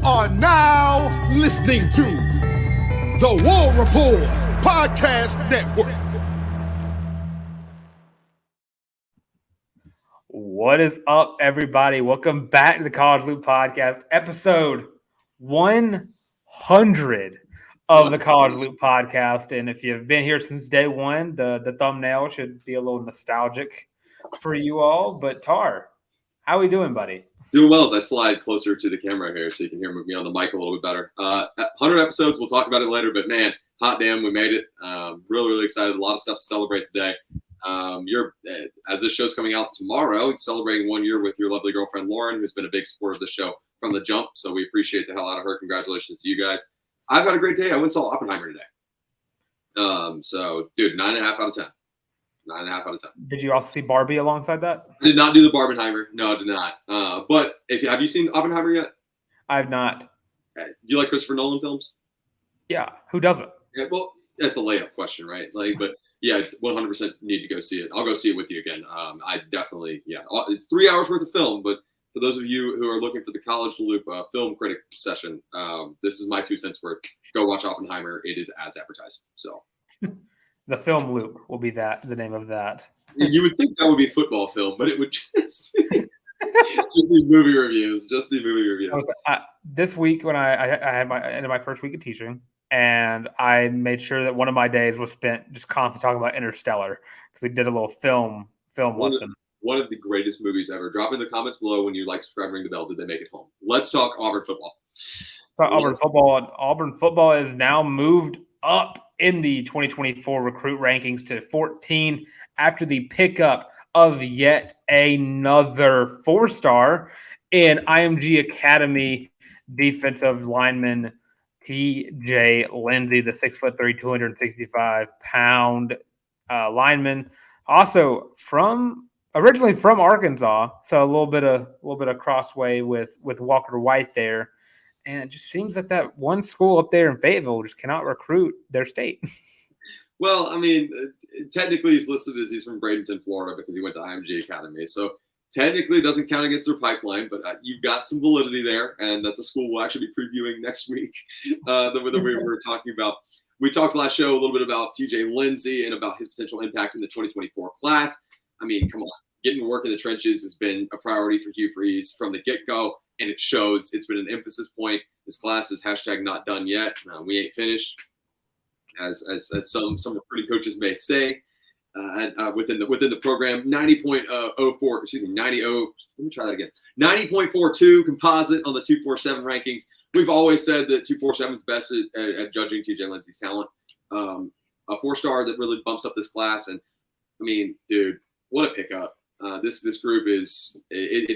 are now listening to the War Report Podcast Network. What is up, everybody? Welcome back to the College Loop Podcast, episode 100 of the College Loop Podcast. And if you've been here since day one, the thumbnail should be a little nostalgic for you all. But Tarr, how are we doing, buddy? Doing well as I slide closer to the camera here so you can hear me on the mic a little bit better. 100 episodes, we'll talk about it later, but man, hot damn, we made it. Really excited. A lot of stuff to celebrate today. As this show's coming out tomorrow, celebrating 1 year with your lovely girlfriend, Lauren, who's been a big supporter of the show from the jump. So we appreciate the hell out of her. Congratulations to you guys. I've had a great day. I went and saw Oppenheimer today. So, dude, 9.5 out of 10. 9.5 out of 10. Did you also see Barbie alongside that? I did not do the Barbenheimer. No, I did not. But have you seen Oppenheimer yet? I have not. Do you like Christopher Nolan films? Yeah, who doesn't? Yeah, well, that's a layup question, right? But yeah, 100% need to go see it. I'll go see it with you again. I definitely, it's 3 hours worth of film, but for those of you who are looking for the College Loop film critic session, this is my 2 cents worth. Go watch Oppenheimer. It is as advertised. So. The Film Loop will be the name of that. You would think that would be football film, but it would just be movie reviews. Just be movie reviews. This week, when I had my first week of teaching, and I made sure that one of my days was spent just constantly talking about Interstellar because we did a little film lesson. One of the greatest movies ever. Drop in the comments below when you like subscribe, ring the bell. Did they make it home? Let's talk Auburn football. Auburn football is now moved up in the 2024 recruit rankings to 14 after the pickup of yet another 4-star in IMG Academy defensive lineman TJ Lindsey, the 6'3", 265-pound lineman. Also originally from Arkansas, so a little bit of crossway with Walker White there. And it just seems that one school up there in Fayetteville just cannot recruit their state. Well, I mean, technically he's listed as he's from Bradenton, Florida, because he went to IMG Academy. So technically it doesn't count against their pipeline, but you've got some validity there. And that's a school we'll actually be previewing next week that we were talking about. We talked last show a little bit about TJ Lindsey and about his potential impact in the 2024 class. I mean, come on. Getting work in the trenches has been a priority for Hugh Freeze from the get-go. And it shows. It's been an emphasis point. This class is #not done yet. We ain't finished, as some recruiting coaches may say within the program. 90.04. Excuse me. 90. Let me try that again. 90.42 composite on the 247 rankings. We've always said that 247 is best at judging TJ Lindsey's talent. A 4-star that really bumps up this class. And I mean, dude, what a pickup. This group it's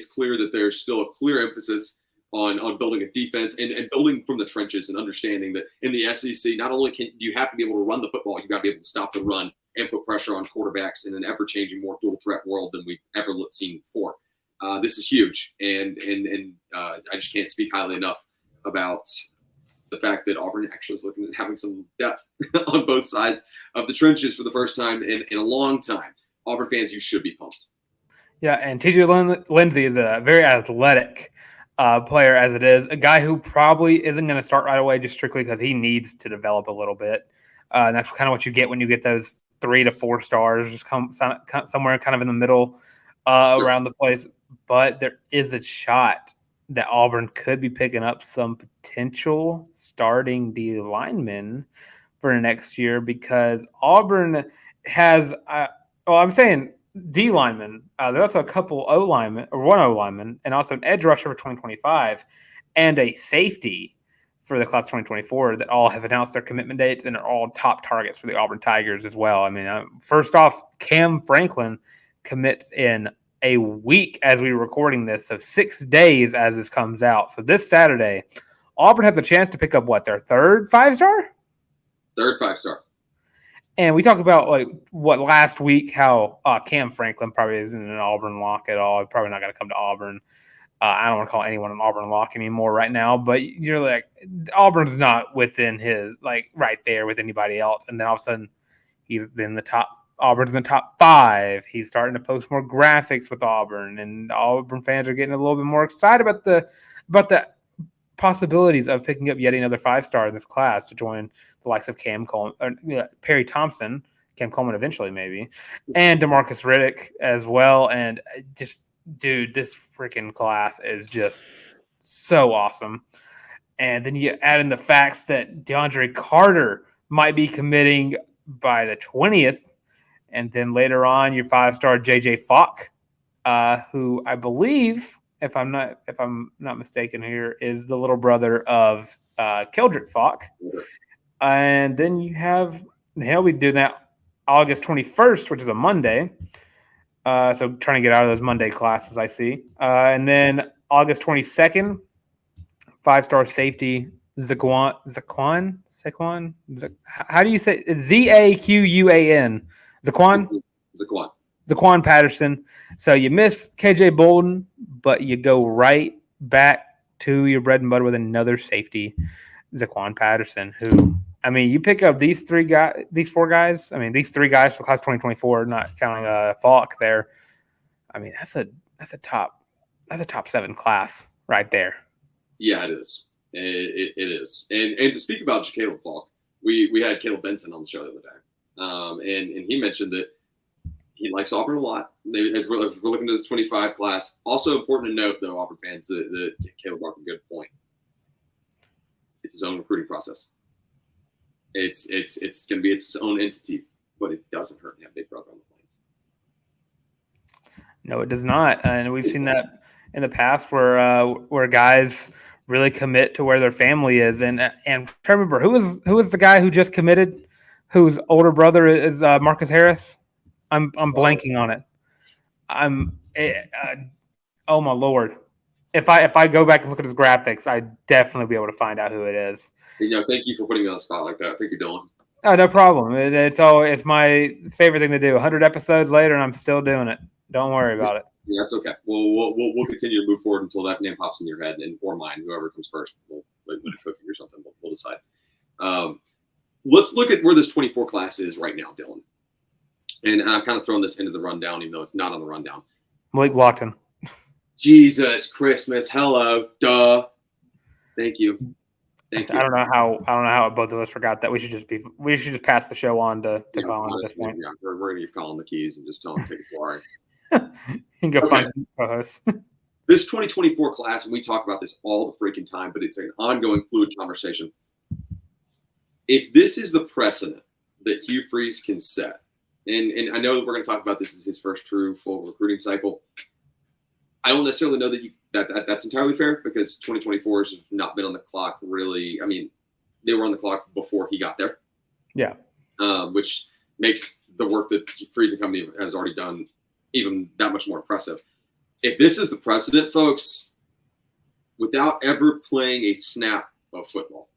clear that there's still a clear emphasis on building a defense and building from the trenches and understanding that in the SEC, not only do you have to be able to run the football, you got to be able to stop the run and put pressure on quarterbacks in an ever-changing, more dual-threat world than we've ever seen before. This is huge, and I just can't speak highly enough about the fact that Auburn actually is looking at having some depth on both sides of the trenches for the first time in a long time. Auburn fans, you should be pumped. Yeah, and TJ Lindsey is a very athletic player as it is, a guy who probably isn't going to start right away just strictly because he needs to develop a little bit. And that's kind of what you get when you get those 3 to 4 stars, just come somewhere kind of in the middle around the place. But there is a shot that Auburn could be picking up some potential starting D linemen for next year because Auburn has I'm saying D linemen. There's also a couple O linemen, or one O lineman, and also an edge rusher for 2025, and a safety for the class 2024 that all have announced their commitment dates and are all top targets for the Auburn Tigers as well. I mean, first off, Cam Franklin commits in a week as we're recording this, so 6 days as this comes out. So this Saturday, Auburn has a chance to pick up their third 5-star? Third 5-star. And we talked about last week, how Cam Franklin probably isn't an Auburn lock at all. Probably not going to come to Auburn. I don't want to call anyone an Auburn lock anymore right now, but you're like, Auburn's not within his, right there with anybody else. And then all of a sudden he's in the top. Auburn's in the top 5. He's starting to post more graphics with Auburn, and Auburn fans are getting a little bit more excited about the possibilities of picking up yet another 5-star in this class to join the likes of Cam Coleman, or, Perry Thompson, Cam Coleman eventually maybe, and DeMarcus Riddick as well. And just, dude, this freaking class is just so awesome. And then you add in the facts that DeAndre Carter might be committing by the 20th. And then later on, your 5-star JJ Falk, who I believe, if I'm not mistaken here, is the little brother of Keldrick Falk. And then you have, he'll be doing that August 21st, which is a Monday. So trying to get out of those Monday classes, I see. And then August 22nd, 5-star safety Zaquan. How do you say Zaquan? Zaquan Patterson. So you miss KJ Bolden, but you go right back to your bread and butter with another safety, Zaquan Patterson, who, I mean, you pick up these three guys for class 2024, not counting Falk there. I mean, that's a top 7 class right there. Yeah, it is. It is. And to speak about Caleb Falk, we had Caleb Benson on the show the other day, and he mentioned that he likes Auburn a lot. As we're looking to the 25 class. Also important to note, though, Auburn fans, that Caleb brought a good point. It's his own recruiting process. It's going to be its own entity, but it doesn't hurt to have Big Brother on the plains. No, it does not, and we've seen that in the past where guys really commit to where their family is. And I remember who was the guy who just committed, whose older brother is Marcus Harris. I'm blanking on it. Oh my Lord. If I go back and look at his graphics, I'd definitely be able to find out who it is. Thank you for putting me on the spot like that. Thank you, Dylan. Oh, no problem. It's my favorite thing to do. 100 episodes later, and I'm still doing it. Don't worry about it. Yeah, that's okay. We'll continue to move forward until that name pops in your head or mine, whoever comes first. We'll it's cooking or something. We'll decide. Let's look at where this 24 class is right now, Dylan. And I'm kind of throwing this into the rundown, even though it's not on the rundown. Malik Blockton. Jesus Christmas, hello, duh. Thank you. I don't know how both of us forgot that. We should just pass the show on to Colin at this point. Yeah, we're gonna give Colin the keys and just tell him to take it forward. You can go find some co-hosts. This 2024 class, and we talk about this all the freaking time, but it's an ongoing fluid conversation. If this is the precedent that Hugh Freeze can set, and I know that we're going to talk about this as his first true full recruiting cycle, I don't necessarily know that that's entirely fair, because 2024s have not been on the clock really. I mean, they were on the clock before he got there. Yeah. Which makes the work that Freeze and company has already done even that much more impressive. If this is the precedent, folks, without ever playing a snap of football,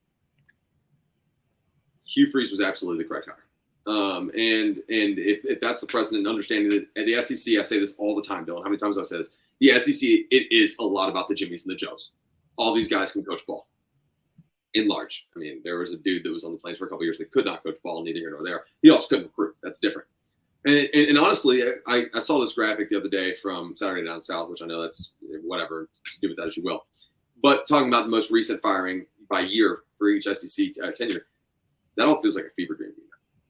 Hugh Freeze was absolutely the correct hire. And if that's the precedent, understanding that at the SEC, I say this all the time, Dylan, how many times I've said this, the SEC, it is a lot about the Jimmies and the Joes. All these guys can coach ball in large. I mean, there was a dude that was on the plains for a couple of years that could not coach ball, neither here nor there. He also couldn't recruit. That's different. And honestly, I saw this graphic the other day from Saturday Down South, which I know that's whatever, do with that as you will. But talking about the most recent firing by year for each SEC tenure, that all feels like a fever dream.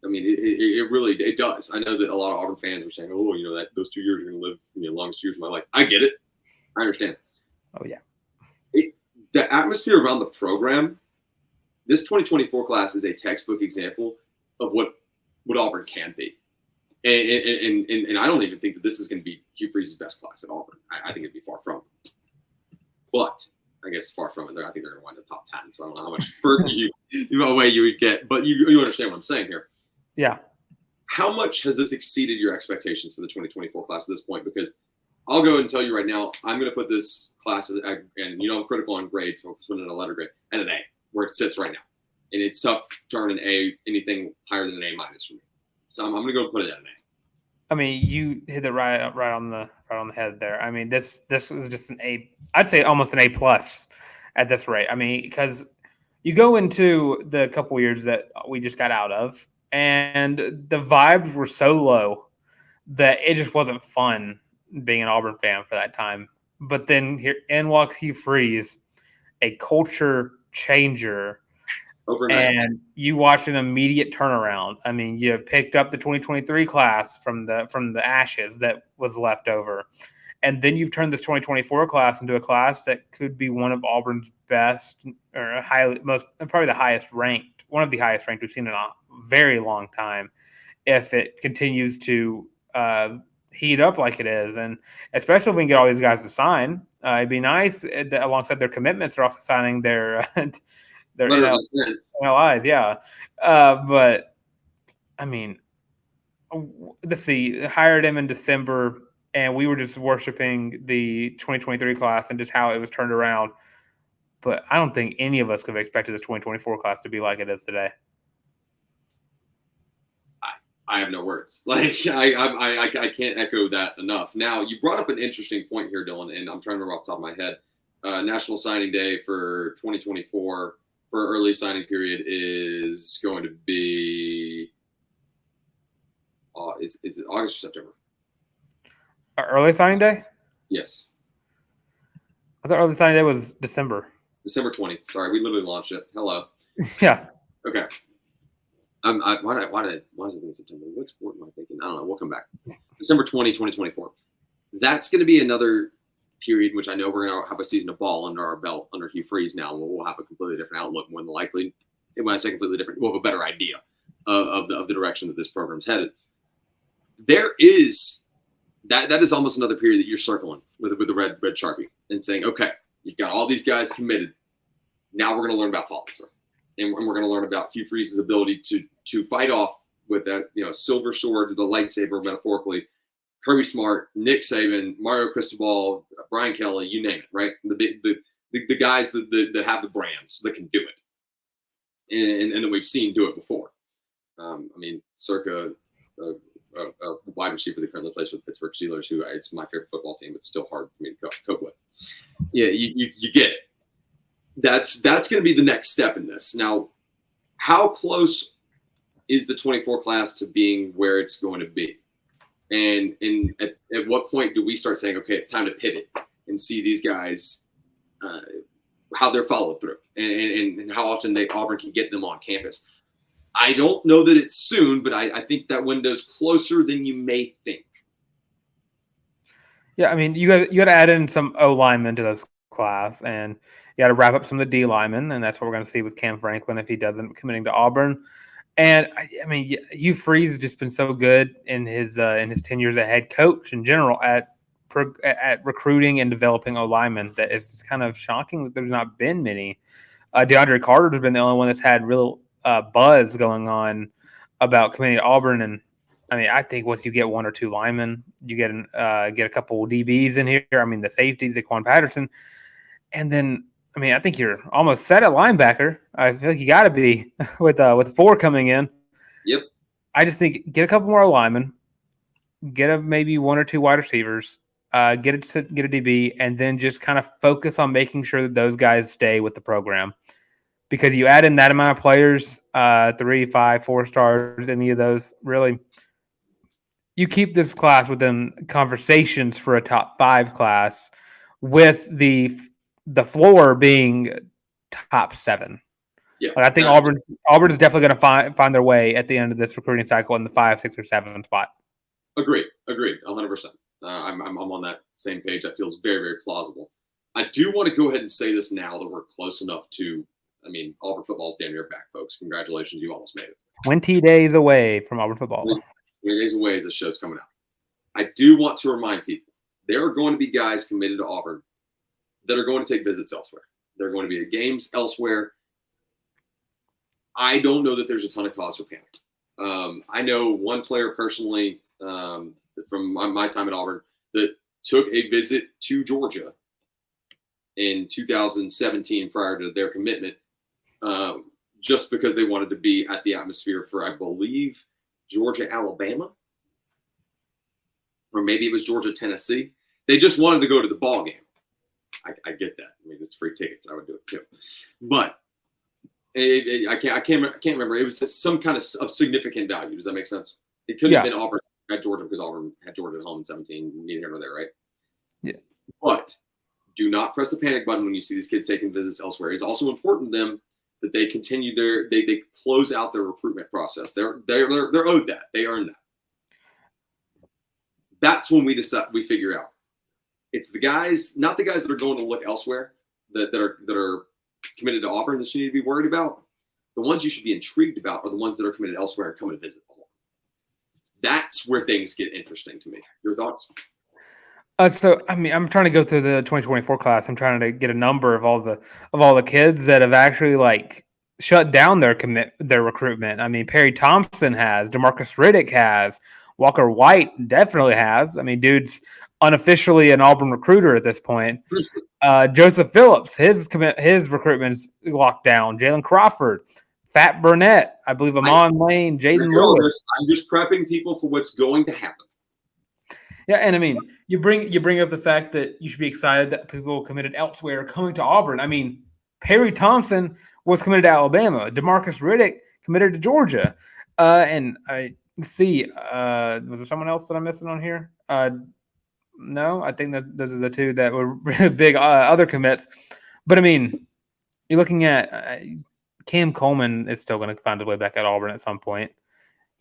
I mean, it really does. I know that a lot of Auburn fans are saying, "Oh, that those 2 years are going to live the longest years of my life." I get it. I understand. Oh yeah. The atmosphere around the program, this 2024 class is a textbook example of what Auburn can be. And I don't even think that this is going to be Hugh Freeze's best class at Auburn. I think it'd be far from it. But I guess far from it. I think they're going to wind up top 10. So I don't know how much further away you would get. But you understand what I'm saying here. Yeah. How much has this exceeded your expectations for the 2024 class at this point? Because I'll go and tell you right now, I'm going to put this class, and I'm critical on grades, so I'm putting it in a letter grade, and an A, where it sits right now. And it's tough to earn an A, anything higher than an A minus for me. So I'm going to go put it at an A. I mean, you hit it right on the head there. I mean, this is just an A. I'd say almost an A plus at this rate. I mean, because you go into the couple years that we just got out of, and the vibes were so low that it just wasn't fun being an Auburn fan for that time. But then here in walks Hugh Freeze, a culture changer. Overnight. And you watched an immediate turnaround. I mean, you picked up the 2023 class from the ashes that was left over. And then you've turned this 2024 class into a class that could be one of Auburn's best, or probably the highest ranked, one of the highest ranked we've seen in a very long time, if it continues to heat up like it is. And especially if we can get all these guys to sign, it'd be nice that alongside their commitments, they're also signing their NLIs. Yeah. But I mean, let's see, hired him in December, and we were just worshiping the 2023 class and just how it was turned around. But I don't think any of us could have expected this 2024 class to be like it is today. I have no words. Like I can't echo that enough. Now, you brought up an interesting point here, Dylan, and I'm trying to remember off the top of my head. National Signing Day for 2024 for early signing period is going to be is it August or September? Early signing day? Yes. I thought early signing day was December. December 20. Sorry, we literally launched it. Hello. Yeah. Okay. Why is it in September? What sport am I thinking? I don't know. We'll come back. December 20, 2024. That's going to be another period, which I know we're going to have a season of ball under our belt under Hugh Freeze now. We'll have a completely different outlook. More than likely, and when I say completely different, we'll have a better idea of the direction that this program's headed. There is that is almost another period that you're circling with the red Sharpie and saying, okay, you've got all these guys committed. Now we're going to learn about follow through, and we're going to learn about Hugh Freeze's ability to fight off with that silver sword, the lightsaber, metaphorically. Kirby Smart, Nick Saban, Mario Cristobal, Brian Kelly, you name it, right? The guys that have the brands that can do it, and that we've seen do it before. I mean, circa a wide receiver that currently plays with the Pittsburgh Steelers, who it's my favorite football team. It's still hard for me to cope with. Yeah, you get it. That's going to be the next step in this. Now, how close is the 24 class to being where it's going to be? And at what point do we start saying, okay, it's time to pivot and see these guys, how they're followed through and how often Auburn can get them on campus? I don't know that it's soon, but I think that window's closer than you may think. Yeah, I mean, you got to add in some O linemen to this class, and you got to wrap up some of the D linemen, and that's what we're going to see with Cam Franklin if he doesn't committing to Auburn. And I mean, Hugh Freeze has just been so good in his 10 years as head coach in general at recruiting and developing O linemen that it's just kind of shocking that there's not been many. DeAndre Carter's been the only one that's had real buzz going on about committing to Auburn. And I mean, I think once you get one or two linemen, you get a couple DBs in here. I mean, the safeties, Zaquan Patterson, and then. I mean, I think you're almost set at linebacker. I feel like you got to be with 4 coming in. Yep. I just think get a couple more linemen, get maybe 1 or 2 wide receivers, get a DB, and then just kind of focus on making sure that those guys stay with the program. Because you add in that amount of players, 3, 5, 4 stars, any of those, really, you keep this class within conversations for a top 5 class with the floor being top 7. Yeah, I think Auburn is definitely going to find their way at the end of this recruiting cycle in the 5, 6, or 7 spot. Agreed, 100%. I'm on that same page. That feels very, very plausible. I do want to go ahead and say this now that we're close enough to. I mean, Auburn football is damn near back, folks. Congratulations, you almost made it. 20 days away from Auburn football. 20 days away as the show's coming out. I do want to remind people there are going to be guys committed to Auburn that are going to take visits elsewhere. They're going to be at games elsewhere. I don't know that there's a ton of cause for panic. I know one player personally from my time at Auburn that took a visit to Georgia in 2017 prior to their commitment just because they wanted to be at the atmosphere for, I believe, Georgia, Alabama, or maybe it was Georgia, Tennessee. They just wanted to go to the ball game. I get that. I mean, it's free tickets. I would do it too. But I can't remember. It was some kind of significant value. Does that make sense? It couldn't have been Auburn at Georgia because Auburn had Georgia at home in 17. Neither here nor there, right? Yeah. But do not press the panic button when you see these kids taking visits elsewhere. It's also important to them that they continue they close out their recruitment process. They're owed that. They earn that. That's when we figure out. It's the guys, not the guys that are going to look elsewhere that are committed to Auburn that you need to be worried about. The ones you should be intrigued about are the ones that are committed elsewhere and coming to visit Auburn. That's where things get interesting to me. Your thoughts? So I mean, I'm trying to go through the 2024 class. I'm trying to get a number of all the kids that have actually like shut down their recruitment. I mean, Perry Thompson has, DeMarcus Riddick has, Walker White definitely has. I mean, dude's unofficially an Auburn recruiter at this point. Joseph Phillips, his recruitment's locked down. Jalen Crawford, Fat Burnett, I believe Amon Lane, Jaden Lewis. I'm just prepping people for what's going to happen. Yeah, and I mean, you bring up the fact that you should be excited that people committed elsewhere are coming to Auburn. I mean, Perry Thompson was committed to Alabama. DeMarcus Riddick committed to Georgia. And I see, was there someone else that I'm missing on here? No, I think that those are the two that were really big other commits. But I mean, you're looking at Cam Coleman is still going to find his way back at Auburn at some point.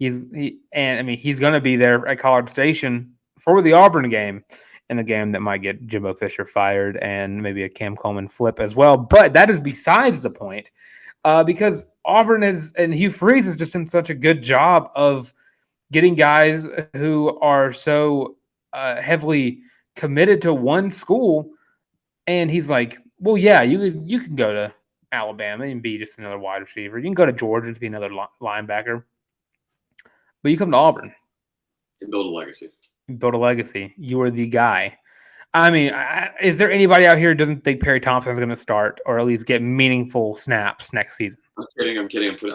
He's going to be there at College Station for the Auburn game, in a game that might get Jimbo Fisher fired and maybe a Cam Coleman flip as well. But that is besides the point, because Auburn and Hugh Freeze has just done such a good job of getting guys who are so heavily committed to one school. And he's like, well, yeah, you can go to Alabama and be just another wide receiver. You can go to Georgia to be another linebacker. But you come to Auburn and build a legacy. You are the guy. I mean, is there anybody out here who doesn't think Perry Thompson is going to start or at least get meaningful snaps next season? I'm kidding. I'm kidding for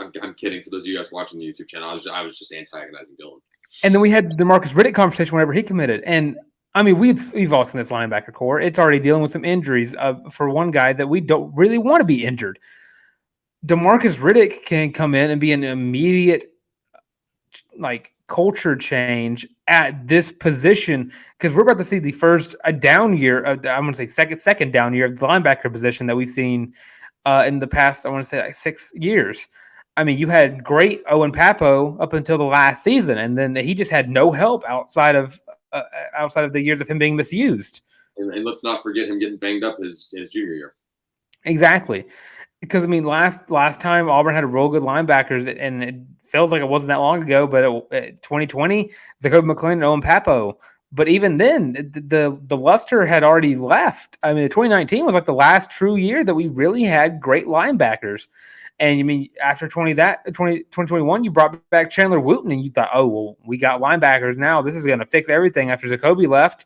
those of you guys watching the YouTube channel. I was just antagonizing Dylan. And then we had the Marcus Riddick conversation whenever he committed. And I mean, we've all seen this linebacker core. It's already dealing with some injuries for one guy that we don't really want to be injured. DeMarcus Riddick can come in and be an immediate culture change at this position, because we're about to see the first down year of I'm going to say second down year of the linebacker position that we've seen in the past. I want to say 6 years. I mean, you had great Owen Papo up until the last season, and then he just had no help outside of the years of him being misused. And let's not forget him getting banged up his junior year. Exactly, because I mean, last time Auburn had a real good linebackers, and it feels like it wasn't that long ago. But 2020, Zacoby McClain and Owen Papo. But even then, the luster had already left. I mean, 2019 was like the last true year that we really had great linebackers. And you mean after 2021, you brought back Chandler Wooten, and you thought, oh, well, we got linebackers now. This is going to fix everything after Zacoby left.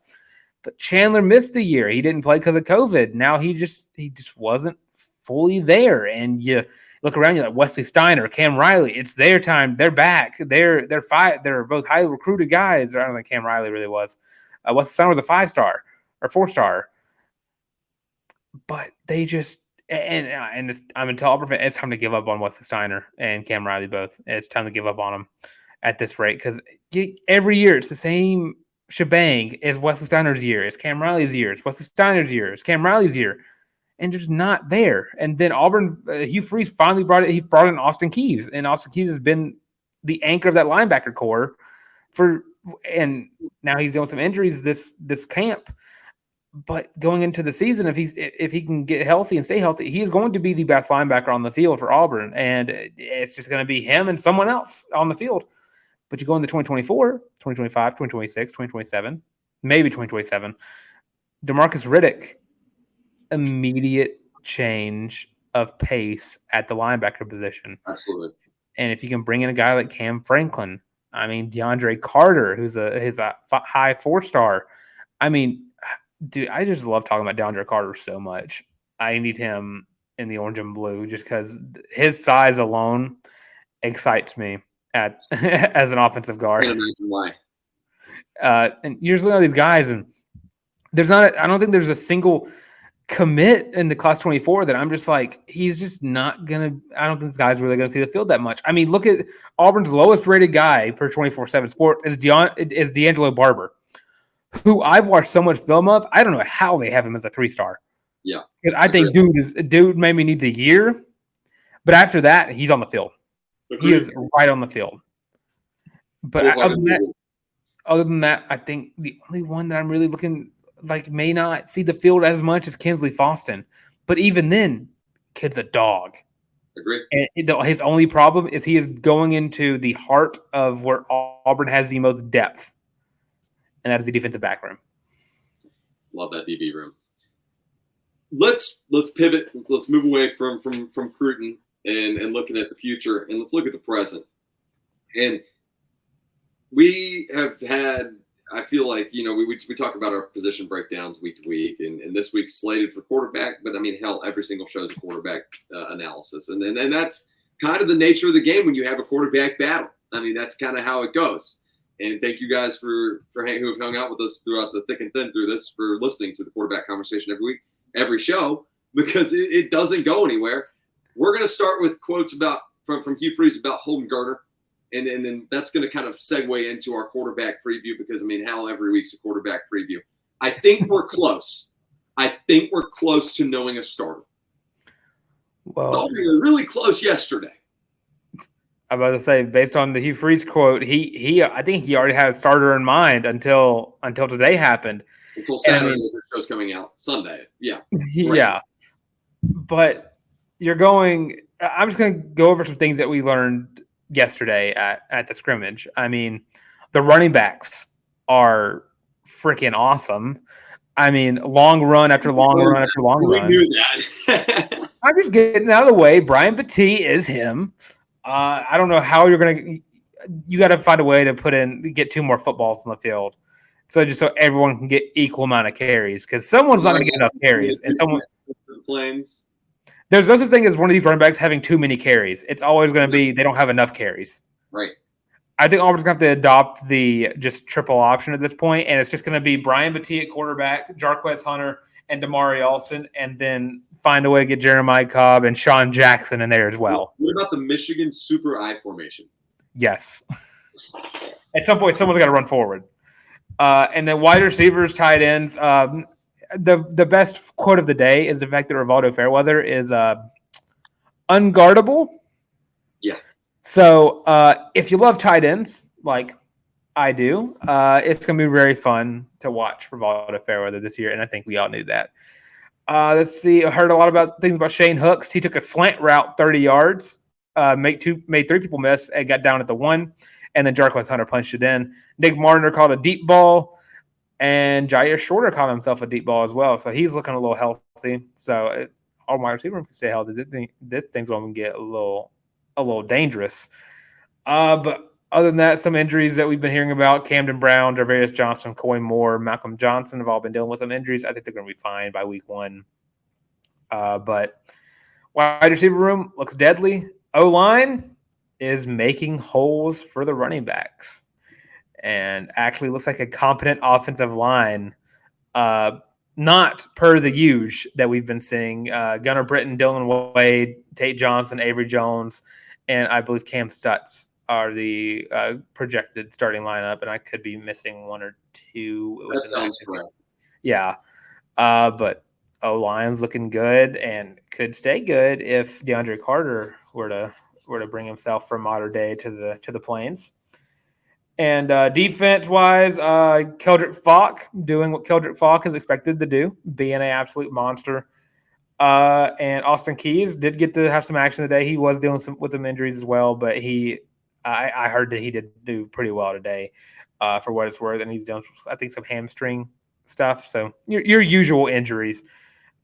But Chandler missed a year. He didn't play because of COVID. Now he just wasn't fully there. And you look around, you're like Wesley Steiner, Cam Riley. It's their time. They're back. They're both highly recruited guys. I don't think Cam Riley really was. Wesley Steiner was a 5-star or 4-star. But they just I'm a Auburn fan. It's time to give up on Wesley Steiner and Cam Riley both. It's time to give up on them at this rate, because every year it's the same shebang. It's Wesley Steiner's year. It's Cam Riley's year. It's Wesley Steiner's year. It's Cam Riley's year. And just not there. And then Auburn, Hugh Freeze finally brought in Austin Keys. And Austin Keys has been the anchor of that linebacker core and now he's dealing with some injuries this camp. But going into the season, if he can get healthy and stay healthy, he is going to be the best linebacker on the field for Auburn. And it's just going to be him and someone else on the field. But you go into 2024, 2025, 2026, 2027, maybe 2027, DeMarcus Riddick, immediate change of pace at the linebacker position. Absolutely. And if you can bring in a guy like Cam Franklin, I mean, DeAndre Carter, who's a high 4-star. I mean, dude, I just love talking about DeAndre Carter so much. I need him in the orange and blue just because his size alone excites me as an offensive guard. I can't imagine why. And usually all these guys, and I don't think there's a single commit in the class 24 that I'm just like, he's just not gonna. I don't think this guy's really gonna see the field that much. I mean, look at Auburn's lowest rated guy per 24/7 Sport is D'Angelo Barber, who I've watched so much film of. I don't know how they have him as a 3-star. Yeah. I think dude maybe needs a year, but after that, he's on the field. He is right on the field. But other than that, I think the only one that I'm really looking like may not see the field as much as Kinsley Faustin. But even then, kid's a dog. Agree. And his only problem is he is going into the heart of where Auburn has the most depth, and that is the defensive back room. Love that DB room. Let's pivot. Let's move away from Cruton and looking at the future, and let's look at the present. And we have had, I feel like, we talk about our position breakdowns week to week, and this week's slated for quarterback, but I mean, hell, every single show is a quarterback analysis. And that's kind of the nature of the game when you have a quarterback battle. I mean, that's kind of how it goes. And thank you guys who have hung out with us throughout the thick and thin through this, for listening to the quarterback conversation every week, every show, because it doesn't go anywhere. We're going to start with quotes from Hugh Freeze about Holden Geriner. And then that's going to kind of segue into our quarterback preview, because, I mean, hell, every week's a quarterback preview. I think we're close. I think we're close to knowing a starter. Well, we were really close yesterday. I'm about to say, based on the Hugh Freeze quote, I think he already had a starter in mind until today happened. Until Saturday, as the show's coming out. Sunday, yeah. Yeah. But I'm just going to go over some things that we learned yesterday at the scrimmage. I mean, the running backs are freaking awesome. I mean, long run after long run after long run. We knew that. I'm just getting out of the way. Brian Petit is him. I don't know how you're going to – you got to find a way to get 2 more footballs on the field. So just so everyone can get equal amount of carries, because someone's not going to get enough carries. And there's no such thing as one of these running backs having too many carries. It's always going to be they don't have enough carries. Right. I think Auburn's going to have to adopt the just triple option at this point, and it's just going to be Brian Petit at quarterback, Jarquez Hunter, and Damari Alston, and then find a way to get Jeremiah Cobb and Sean Jackson in there as well. What about the Michigan Super I formation? Yes. At some point, someone's got to run forward. And then wide receivers, tight ends. The best quote of the day is the fact that Rivaldo Fairweather is unguardable. Yeah. So if you love tight ends, like I do, it's going to be very fun to watch Rivaldo Fairweather this year, and I think we all knew that. Let's see. I heard a lot about things about Shane Hooks. He took a slant route 30 yards, made 3 people miss, and got down at the 1, and then Jarquez Hunter punched it in. Nick Martin called a deep ball. And Jair Shorter caught himself a deep ball as well. So he's looking a little healthy. So all my receiver can stay healthy. This thing's going to get a little dangerous. But other than that, some injuries that we've been hearing about: Camden Brown, Jarvarius Johnson, Coy Moore, Malcolm Johnson have all been dealing with some injuries. I think they're going to be fine by week 1. But wide receiver room looks deadly. O-line is making holes for the running backs. And actually looks like a competent offensive line, not per the huge that we've been seeing. Gunnar Britton, Dylan Wade, Tate Johnson, Avery Jones, and I believe Cam Stutz are the projected starting lineup, and I could be missing 1 or 2. That sounds correct. Yeah. But O-line's looking good and could stay good if DeAndre Carter were to bring himself from Mater Dei to the Plains. And defense-wise, Keldrick Falk doing what Keldrick Falk is expected to do, being an absolute monster. And Austin Keys did get to have some action today. He was dealing with some injuries as well, but I heard that he did do pretty well today for what it's worth. And he's doing, I think, some hamstring stuff. So your usual injuries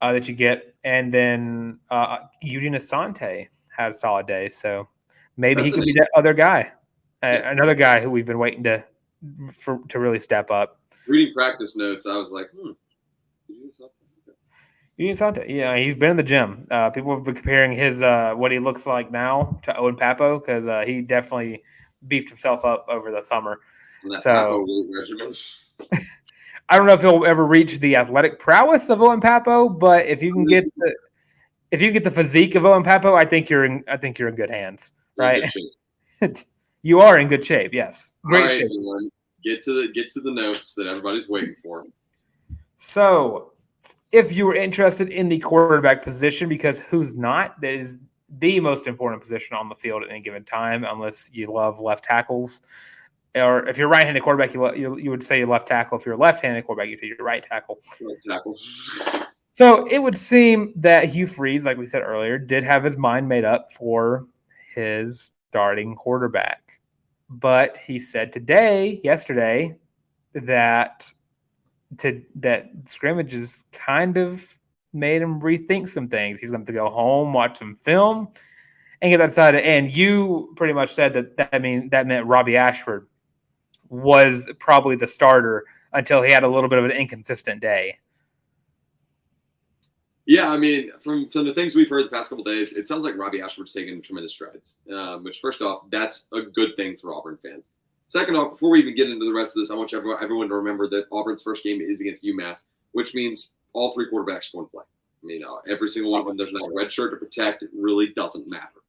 that you get. And then Eugene Asante had a solid day. So maybe he could be that other guy. Another guy who we've been waiting to really step up. Reading practice notes, I was like, Eugene Asante. Yeah, he's been in the gym. People have been comparing his what he looks like now to Owen Papo, because he definitely beefed himself up over the summer. So I don't know if he'll ever reach the athletic prowess of Owen Papo, but if you can get the physique of Owen Papo, I think you're in good hands, right? You are in good shape, yes. Great shape. Everyone, get to the notes that everybody's waiting for. So, if you were interested in the quarterback position, because who's not? That is the most important position on the field at any given time, unless you love left tackles. Or if you're right-handed quarterback, you would say left tackle. If you're a left-handed quarterback, you say your right tackle. Right tackle. So it would seem that Hugh Freeze, like we said earlier, did have his mind made up for his starting quarterback. But he said yesterday, that Scrimmage has kind of made him rethink some things. He's going to go home, watch some film, and get that decided. And you pretty much said that meant Robbie Ashford was probably the starter until he had a little bit of an inconsistent day. Yeah, I mean, from the things we've heard the past couple of days, it sounds like Robbie Ashford's taking tremendous strides, which, first off, that's a good thing for Auburn fans. Second off, before we even get into the rest of this, I want everyone to remember that Auburn's first game is against UMass, which means all three quarterbacks are going to play. I mean, every single one of them, there's not a red shirt to protect. It really doesn't matter.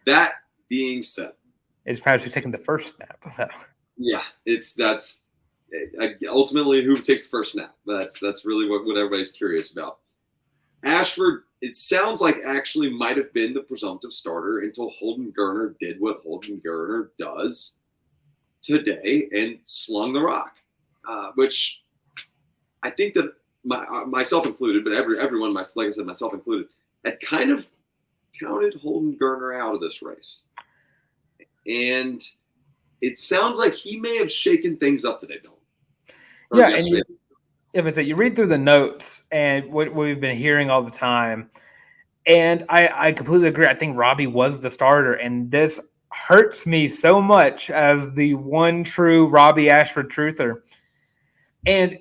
That being said, it's probably taking the first snap, though. Yeah, that's ultimately who takes the first snap. That's really what everybody's curious about. Ashford, it sounds like actually might have been the presumptive starter until Holden Geriner did what Holden Geriner does today and slung the rock, which I think that myself included, but everyone, like I said, myself included, had kind of counted Holden Geriner out of this race. And it sounds like he may have shaken things up today, Bill. Yeah, and you read through the notes and what we've been hearing all the time, and I completely agree. I think Robbie was the starter, and this hurts me so much as the one true Robbie Ashford truther. And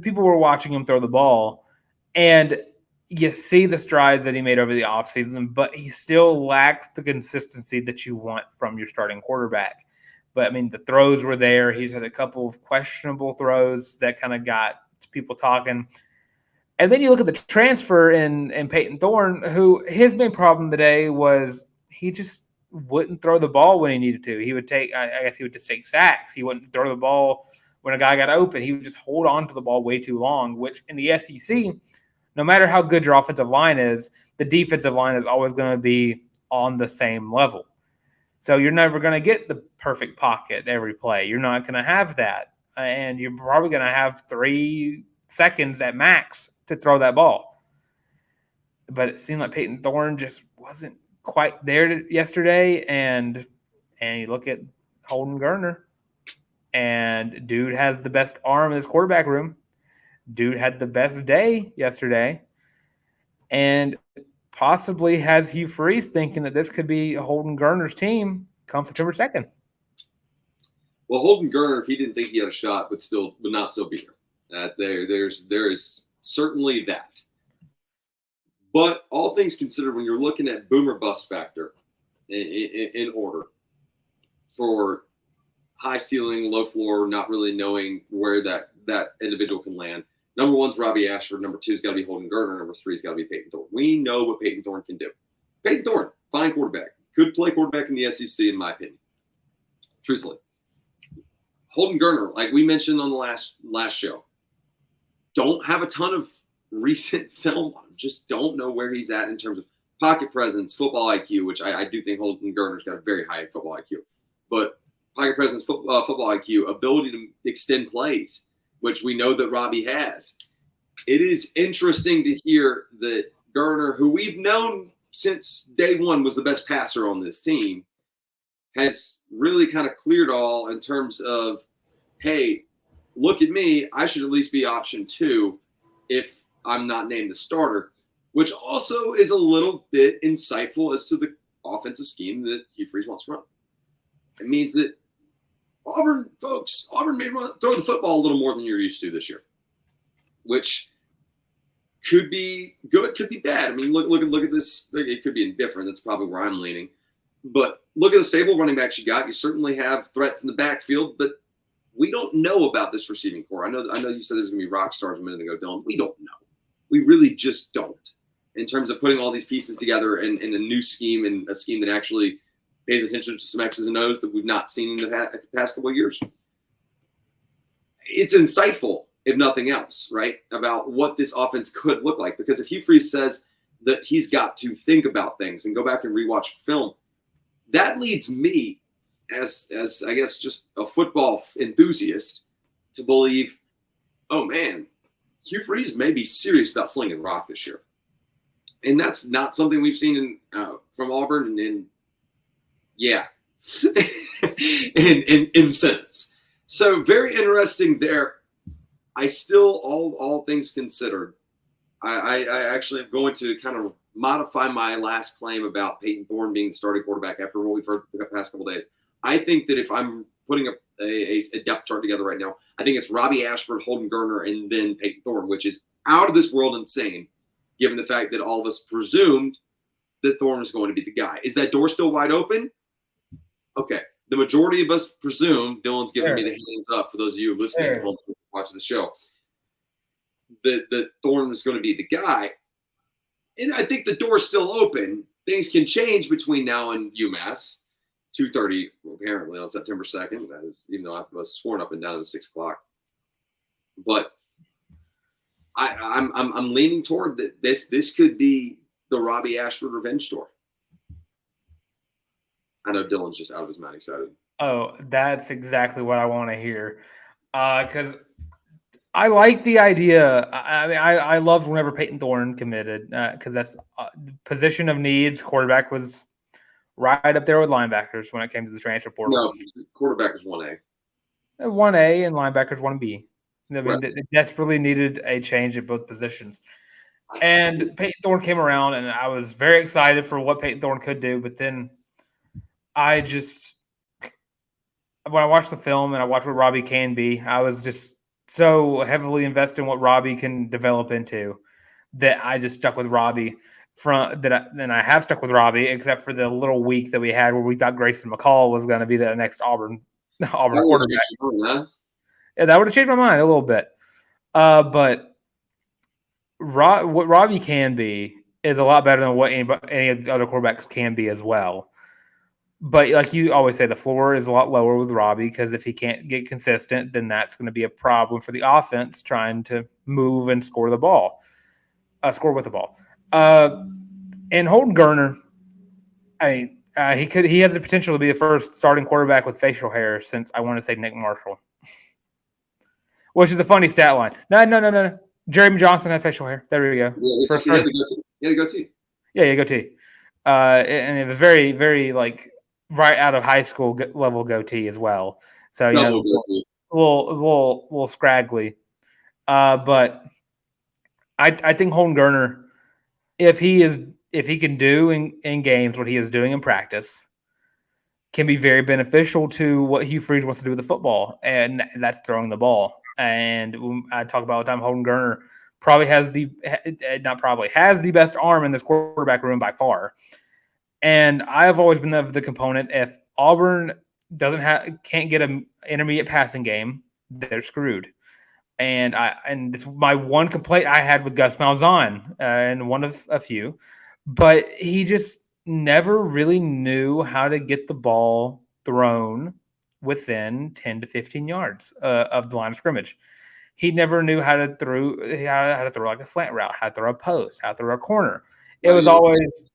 people were watching him throw the ball, and you see the strides that he made over the offseason, but he still lacks the consistency that you want from your starting quarterback. But, I mean, the throws were there. He's had a couple of questionable throws that kind of got people talking. And then you look at the transfer in Peyton Thorne, who his main problem today was he just wouldn't throw the ball when he needed to. He would just take sacks. He wouldn't throw the ball when a guy got open. He would just hold on to the ball way too long, which in the SEC, no matter how good your offensive line is, the defensive line is always going to be on the same level. So you're never going to get the perfect pocket every play. You're not going to have that. And you're probably going to have 3 seconds at max to throw that ball. But it seemed like Peyton Thorne just wasn't quite there yesterday. And you look at Holden Geriner, and dude has the best arm in his quarterback room. Dude had the best day yesterday. And possibly has Hugh Freeze thinking that this could be Holden Geriner's team come September 2nd. Well, Holden Geriner, if he didn't think he had a shot, would not still be here. There is certainly that. But all things considered, when you're looking at boom or bust factor in order for high ceiling, low floor, not really knowing where that individual can land. Number 1's Robbie Ashford. Number 2's got to be Holden Geriner. Number 3's got to be Peyton Thorne. We know what Peyton Thorne can do. Peyton Thorne, fine quarterback. Could play quarterback in the SEC, in my opinion. Truthfully. Holden Geriner, like we mentioned on the last show, don't have a ton of recent film. Just don't know where he's at in terms of pocket presence, football IQ, which I do think Holden Geriner's got a very high football IQ. But pocket presence, football IQ, ability to extend plays, which we know that Robbie has. It is interesting to hear that Geriner, who we've known since day one was the best passer on this team, has really kind of cleared all in terms of, hey, look at me, I should at least be option 2 if I'm not named the starter, which also is a little bit insightful as to the offensive scheme that Hugh Freeze wants to run. It means that Auburn may throw the football a little more than you're used to this year, which could be good, could be bad. I mean, look at this. It could be indifferent. That's probably where I'm leaning. But look at the stable running backs you got. You certainly have threats in the backfield, but we don't know about this receiving core. I know you said there's going to be rock stars a minute ago, Dylan. We don't know. We really just don't. In terms of putting all these pieces together in a new scheme and a scheme that actually pays attention to some X's and O's that we've not seen in the past couple of years. it's insightful, if nothing else, right, about what this offense could look like. Because if Hugh Freeze says that he's got to think about things and go back and rewatch film, that leads me, as I guess just a football enthusiast, to believe, oh man, Hugh Freeze may be serious about slinging rock this year, and that's not something we've seen from Auburn in since. So very interesting there. I still, all things considered, I actually am going to kind of modify my last claim about Peyton Thorne being the starting quarterback after what we've heard the past couple of days. I think that if I'm putting a depth chart together right now, I think it's Robbie Ashford, Holden Geriner, and then Peyton Thorne, which is out of this world insane, given the fact that all of us presumed that Thorne was going to be the guy. Is that door still wide open? Okay. The majority of us presume, Dylan's giving me the hands up for those of you listening watching the show, that Thorne was going to be the guy. And I think the door's still open. Things can change between now and UMass, 2:30 apparently on September 2nd. That is, even though I was sworn up and down to 6 o'clock. But I'm leaning toward that this could be the Robbie Ashford revenge tour. I know Dylan's just out of his mind excited. Oh, that's exactly what I want to hear. Because I like the idea. I mean, I loved whenever Peyton Thorne committed because that's the position of needs. Quarterback was right up there with linebackers when it came to the transfer portal. No, quarterback was 1A. 1A and linebackers 1B. I mean, they desperately needed a change at both positions. And Peyton Thorne came around, and I was very excited for what Peyton Thorne could do. But then when I watched the film and I watched what Robbie can be, I was just so heavily invested in what Robbie can develop into that I just stuck with Robbie and I have stuck with Robbie, except for the little week that we had where we thought Grayson McCall was going to be the next Auburn quarterback. Yeah, that would have changed my mind a little bit. But what Robbie can be is a lot better than what any of the other quarterbacks can be as well. But like you always say, the floor is a lot lower with Robbie because if he can't get consistent, then that's going to be a problem for the offense trying to move and score with the ball. And Holden Geriner, he has the potential to be the first starting quarterback with facial hair since I want to say Nick Marshall, which is a funny stat line. No. Jeremy Johnson had facial hair. There we go. Yeah, he had a goatee. Yeah, he had a goatee. And it was very, very like right out of high school level goatee as well. So a little scraggly. But I think Holden Geriner, if he can do in games what he is doing in practice, can be very beneficial to what Hugh Freeze wants to do with the football, and that's throwing the ball. And I talk about all the time, Holden Geriner has the best arm in this quarterback room by far. And I've always been the component. If Auburn can't get an intermediate passing game, they're screwed. And it's my one complaint I had with Gus Malzahn, and one of a few, but he just never really knew how to get the ball thrown within 10 to 15 yards of the line of scrimmage. He never knew how to throw like a slant route, how to throw a post, how to throw a corner. It was always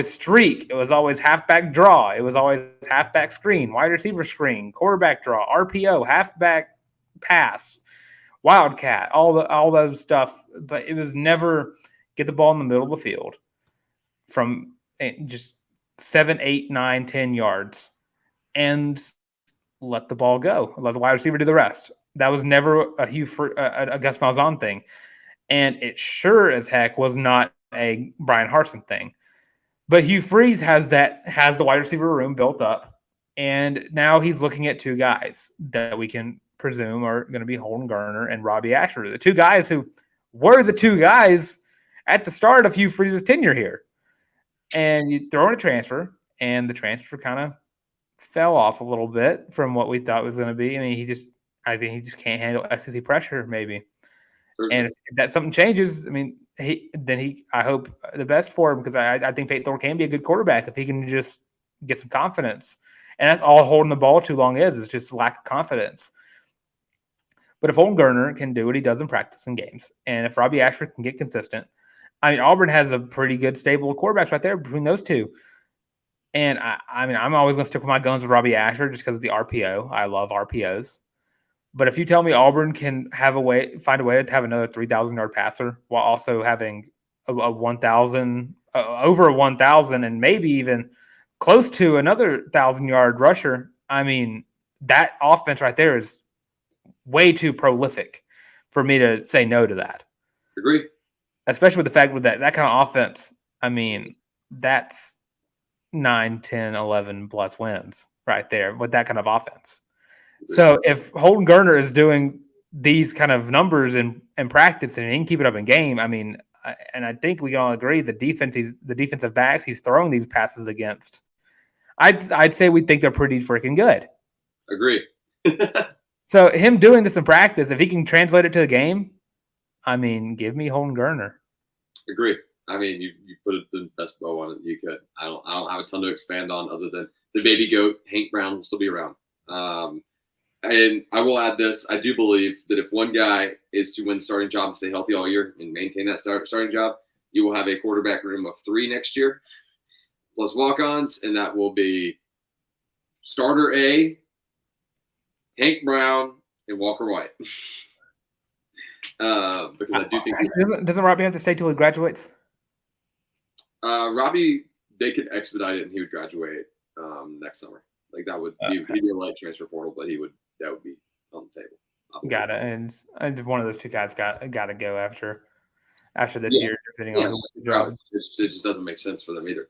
streak. It was always halfback draw. It was always halfback screen, wide receiver screen, quarterback draw, RPO, halfback pass, wildcat, all those stuff. But it was never get the ball in the middle of the field from just 7, 8, 9, 10 yards and let the ball go. Let the wide receiver do the rest. That was never a Gus Malzahn thing. And it sure as heck was not a Brian Harsin thing. But Hugh Freeze has the wide receiver room built up. And now he's looking at two guys that we can presume are going to be Holden Geriner and Robbie Ashford. The two guys who were the two guys at the start of Hugh Freeze's tenure here. And you throw in a transfer, and the transfer kind of fell off a little bit from what we thought was going to be. I mean, I think he just can't handle SEC pressure, maybe. Sure. And if that something changes, I mean, I hope the best for him, because I think Peyton Thorne can be a good quarterback if he can just get some confidence. And that's all holding the ball too long is just lack of confidence. But if Holden Geriner can do what he does in practice and games, and if Robbie Asher can get consistent, I mean, Auburn has a pretty good stable of quarterbacks right there between those two. And I mean, I'm always going to stick with my guns with Robbie Asher just because of the RPO. I love RPOs. But if you tell me Auburn can find a way to have another 3,000-yard passer while also having a 1,000, over a 1,000, and maybe even close to another 1,000-yard rusher, I mean, that offense right there is way too prolific for me to say no to that. Agree. Especially with the fact with that kind of offense, I mean, that's 9, 10, 11 plus wins right there with that kind of offense. So if Holden Geriner is doing these kind of numbers in practice and he can keep it up in game, I mean, and I think we can all agree the defensive backs he's throwing these passes against, I'd say we think they're pretty freaking good. Agree. So him doing this in practice, if he can translate it to the game, I mean, give me Holden Geriner. Agree. I mean, you put the best bow on it you could. I don't have a ton to expand on other than the baby goat, Hank Brown, will still be around. And I will add this. I do believe that if one guy is to win the starting job and stay healthy all year and maintain that starting job, you will have a quarterback room of 3 next year, plus walk-ons, and that will be starter A, Hank Brown, and Walker White. Because I do think doesn't Robbie have to stay till he graduates? Robbie, they could expedite it and he would graduate next summer. Like that would he'd be a light transfer portal, but that would be on the table. Got it. And one of those two guys got to go after this year, depending on who job. It just doesn't make sense for them either.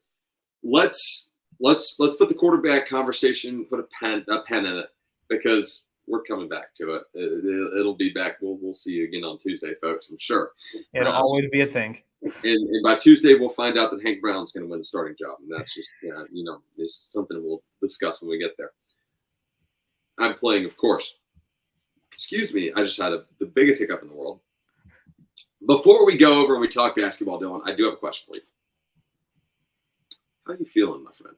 Let's put the quarterback conversation, put a pen in it, because we're coming back to it. It'll be back. We'll see you again on Tuesday, folks. I'm sure. It'll always be a thing. And by Tuesday, we'll find out that Hank Brown's going to win the starting job, and that's just it's something we'll discuss when we get there. I'm playing, of course. Excuse me, I just had the biggest hiccup in the world. Before we go over and we talk basketball, Dylan, I do have a question for you. How are you feeling, my friend?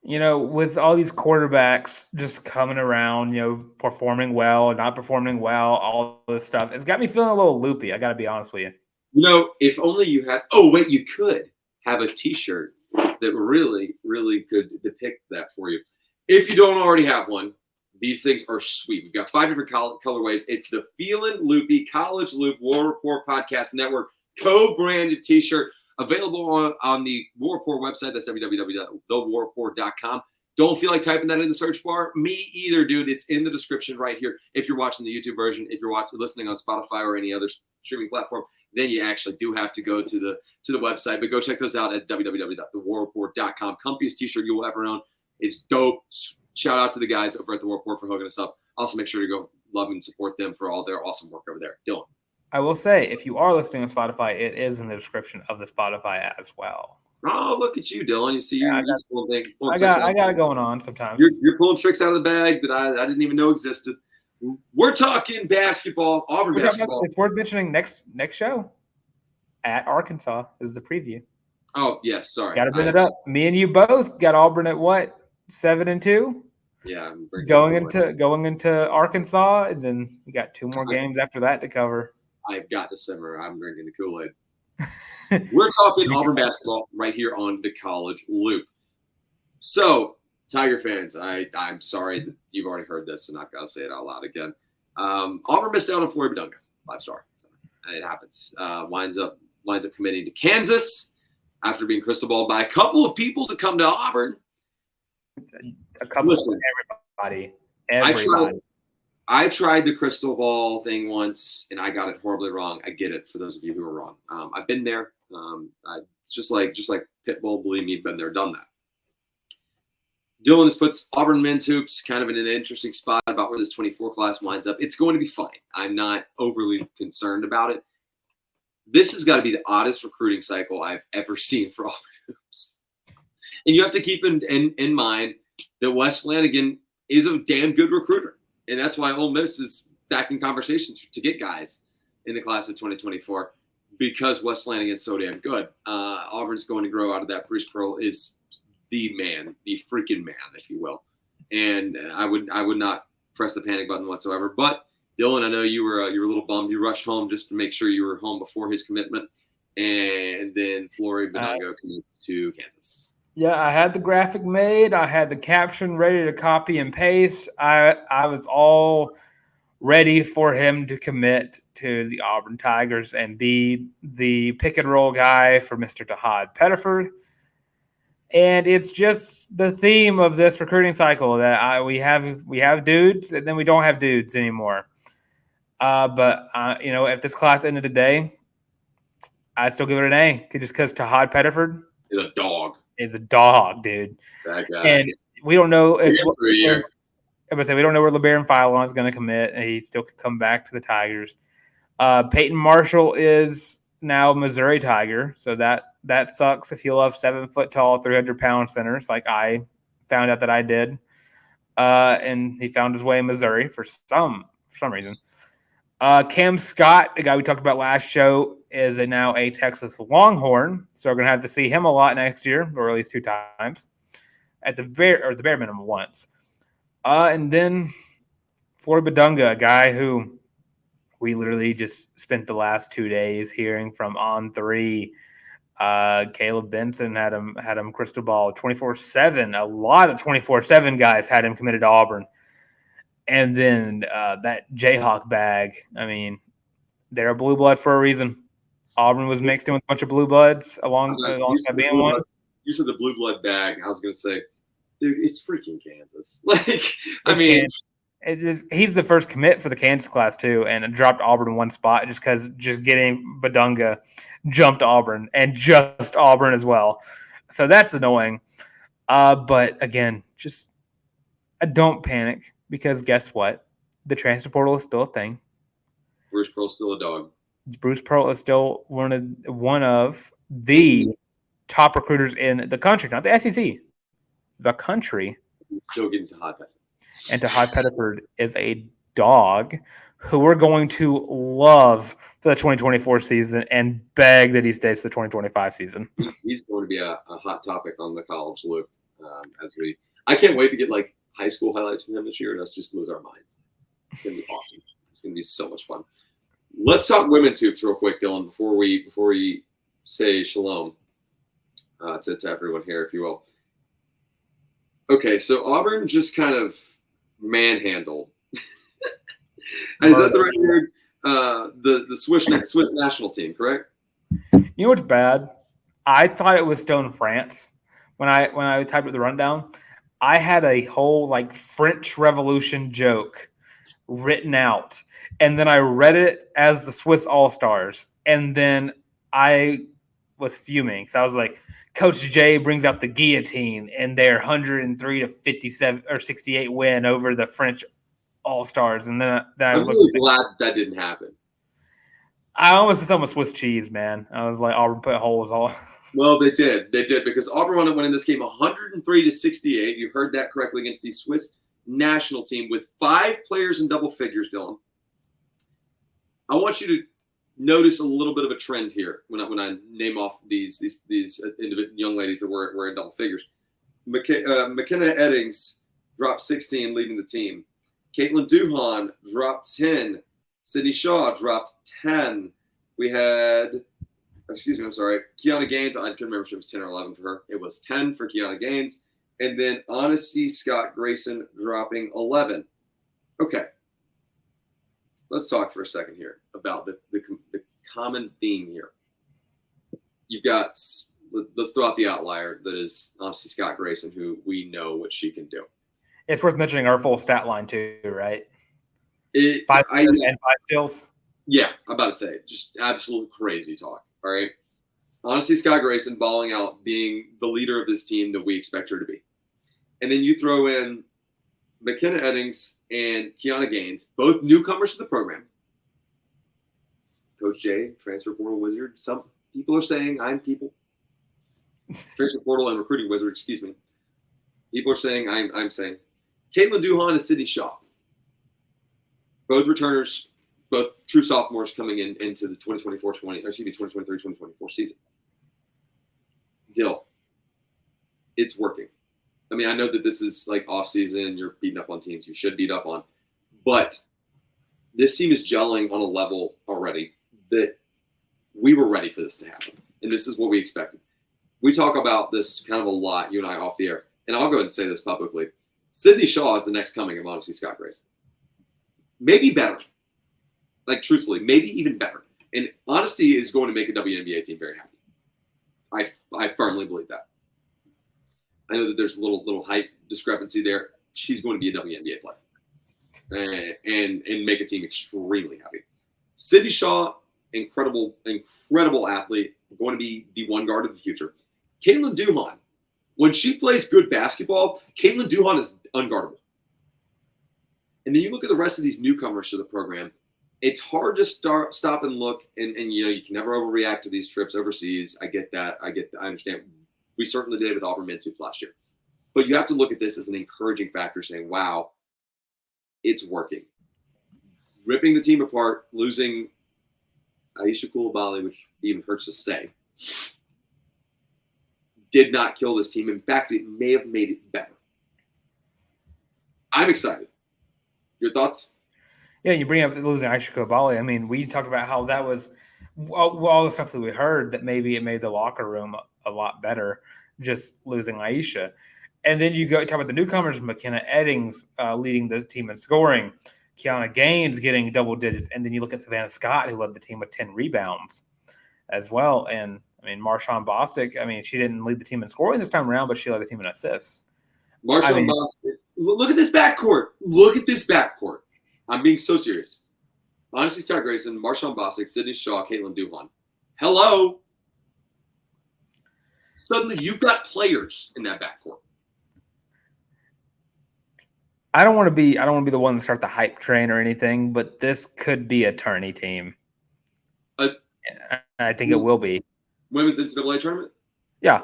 With all these quarterbacks just coming around, performing well or not performing well, all this stuff, it's got me feeling a little loopy. I got to be honest with you. If only you had – you could have a T-shirt that really, really could depict that for you. If you don't already have one, these things are sweet. We've got 5 different colorways. It's the Feelin' Loopy College Loop War Report Podcast Network co-branded T-shirt available on the War Report website. That's www.thewarreport.com. Don't feel like typing that in the search bar? Me either, dude. It's in the description right here. If you're watching the YouTube version, if you're listening on Spotify or any other streaming platform, then you actually do have to go to the website. But go check those out at www.thewarreport.com. Comfiest T-shirt you will ever own. It's dope. Shout out to the guys over at the War Report for hooking us up. Also, make sure to go love and support them for all their awesome work over there. Dylan. I will say, if you are listening on Spotify, it is in the description of the Spotify as well. Oh, look at you, Dylan. You see, I got it going on sometimes. You're pulling tricks out of the bag that I didn't even know existed. We're talking basketball, Auburn basketball. It's worth mentioning next show at Arkansas is the preview. Oh, yes. Sorry. Got to bring it up. Me and you both got Auburn at what? 7-2? Yeah. I'm going into Arkansas, and then we got 2 more games after that to cover. I've got to simmer. I'm drinking the Kool-Aid. We're talking Auburn basketball right here on the College Loop. So, Tiger fans, I'm sorry that you've already heard this, and I've got to say it out loud again. Auburn missed out on Flory Bidunga, 5-star. It happens. Winds up committing to Kansas after being crystal balled by a couple of people to come to Auburn. A couple of everybody. I tried the crystal ball thing once, and I got it horribly wrong. I get it for those of you who are wrong. I've been there. Just like Pitbull, believe me, been there, done that. Dylan, this puts Auburn men's hoops kind of in an interesting spot about where this 24 class winds up. It's going to be fine. I'm not overly concerned about it. This has got to be the oddest recruiting cycle I've ever seen for Auburn hoops. And you have to keep in mind that Wes Flanagan is a damn good recruiter. And that's why Ole Miss is back in conversations to get guys in the class of 2024 because Wes Flanagan is so damn good. Auburn's going to grow out of that. Bruce Pearl is the man, the freaking man, if you will. And I would not press the panic button whatsoever. But Dylan, I know you were a little bummed. You rushed home just to make sure you were home before his commitment, and then Flory Bidunga commits to Kansas. Yeah, I had the graphic made. I had the caption ready to copy and paste. I was all ready for him to commit to the Auburn Tigers and be the pick and roll guy for Mr. Tahad Pettiford. And it's just the theme of this recruiting cycle that we have dudes and then we don't have dudes anymore. But if this class ended today, I'd still give it an A, just because Tahad Pettiford is a dog. Is a dog, dude. That guy. And we don't know if we don't know where LeBaron Philon is going to commit, and he still could come back to the Tigers. Peyton Marshall is now a Missouri Tiger, so that sucks if you love 7 foot tall, 300-pound centers like I found out that I did. And he found his way in Missouri for some reason. Cam Scott, the guy we talked about last show, is now a Texas Longhorn, so we're going to have to see him a lot next year, or at least 2 times, at the bare minimum once. And then Flory Bidunga, a guy who we literally just spent the last 2 days hearing from on 3. Caleb Benson had him crystal ball 24/7. A lot of 24/7 guys had him committed to Auburn. And then that Jayhawk bag, I mean, they're a blue blood for a reason. Auburn was mixed in with a bunch of blue bloods alongside being one. You said the blue blood bag. I was going to say, dude, it's freaking Kansas. He's the first commit for the Kansas class too, and dropped Auburn in one spot just because getting Bidunga jumped Auburn and just Auburn as well. So that's annoying. But again, just don't panic, because guess what? The transfer portal is still a thing. Bruce Pearl's still a dog. Bruce Pearl is still one of the top recruiters in the country, not the SEC, the country. Still getting to Tahad Pettiford. And Tahad Pettiford is a dog who we're going to love for the 2024 season and beg that he stays to the 2025 season. He's going to be a hot topic on the College Loop I can't wait to get high school highlights from him this year and us just lose our minds. It's going to be awesome. It's going to be so much fun. Let's talk women's hoops real quick, Dylan, before we say shalom to everyone here, if you will. Okay, so Auburn just kind of manhandled. Is that the right word? The Swiss national team, correct? You know what's bad? I thought it was still in France when I typed up the rundown. I had a whole French Revolution joke written out, and then I read it as the Swiss All-Stars, and then I was fuming because I was like, Coach J brings out the guillotine in their 103-57 or 68 win over the French All-Stars, and then I'm really glad that didn't happen. I almost said something with Swiss cheese, man. I was like, Auburn put holes all. Well, they did because Auburn wound up winning this game 103-68. You heard that correctly, against the Swiss national team with 5 players in double figures, Dylan. I want you to notice a little bit of a trend here when I name off these young ladies that were in double figures. McKenna Eddings dropped 16, leading the team. Caitlin Duhon dropped 10. Sydney Shaw dropped 10. We had, Kiana Gaines. I couldn't remember if it was 10 or 11 for her. It was 10 for Kiana Gaines. And then Honesty Scott Grayson dropping 11. Okay. Let's talk for a second here about the common theme here. You've got, let's throw out the outlier that is Honesty Scott Grayson, who we know what she can do. It's worth mentioning our full stat line too, right? 5 steals. Yeah, I'm about to say, just absolute crazy talk. All right. Honesty Scott Grayson balling out, being the leader of this team that we expect her to be. And then you throw in McKenna Eddings and Kiana Gaines, both newcomers to the program. Coach J, transfer portal wizard. Some people are saying transfer portal and recruiting wizard, excuse me. People are saying I'm saying. Caitlin Duhon and Sydney Shaw. Both returners, both true sophomores coming into the 2023-2024 season. Dill, it's working. I mean, I know that this is off season. You're beating up on teams you should beat up on. But this team is gelling on a level already that we were ready for this to happen. And this is what we expected. We talk about this kind of a lot, you and I, off the air. And I'll go ahead and say this publicly. Sidney Shaw is the next coming of Honesty Scott Grace. Maybe better. Like, truthfully, maybe even better. And Honesty is going to make a WNBA team very happy. I firmly believe that. I know that there's a little height discrepancy there. She's going to be a WNBA player and make a team extremely happy. Sidney Shaw, incredible athlete, going to be the one guard of the future. Caitlin Duhon, when she plays good basketball, Caitlin Duhon is unguardable. And then you look at the rest of these newcomers to the program. It's hard to stop and look, and you can never overreact to these trips overseas. I get that. I understand. We certainly did it with Auburn men's hoops last year. But you have to look at this as an encouraging factor, saying, wow, it's working. Ripping the team apart, losing Aisha Coulibaly, which even hurts to say, did not kill this team. In fact, it may have made it better. I'm excited. Your thoughts? Yeah, you bring up losing Aisha Coulibaly. I mean, we talked about how that was all the stuff that we heard, that maybe it made the locker room a lot better, just losing Aisha. And then you go talk about the newcomers, McKenna Eddings leading the team in scoring, Kiana Gaines getting double digits, and then you look at Savannah Scott, who led the team with 10 rebounds as well. And, I mean, Marshawn Bostic, I mean, she didn't lead the team in scoring this time around, but she led the team in assists. Marshawn Bostic, look at this backcourt. Look at this backcourt. I'm being so serious. Honesty Scott Grayson, Marshawn Bostic, Sidney Shaw, Caitlin Duhon. Hello. Suddenly you've got players in that backcourt. I don't want to be the one to start the hype train or anything, but this could be a tourney team. I think it will be. Women's NCAA tournament? Yeah.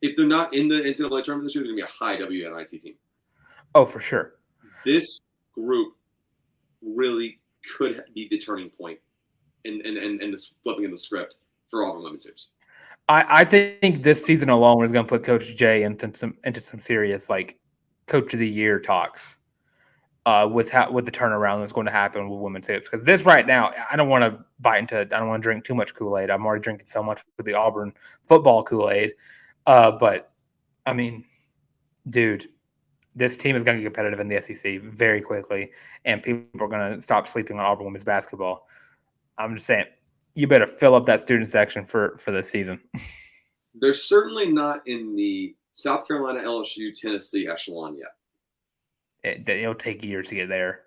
If they're not in the NCAA tournament this year, they're going to be a high WNIT team. Oh, for sure. This group really could be the turning point and the flipping of the script for Auburn women's hoops. I think this season alone is going to put Coach Jay into some serious, like, Coach of the Year talks with the turnaround that's going to happen with women's hoops. Because this right now, I don't want to drink too much Kool-Aid. I'm already drinking so much with the Auburn football Kool-Aid. But I mean, dude, this team is going to get competitive in the SEC very quickly, and people are going to stop sleeping on Auburn women's basketball. I'm just saying, you better fill up that student section for this season. They're certainly not in the South Carolina, LSU, Tennessee echelon yet. It'll take years to get there.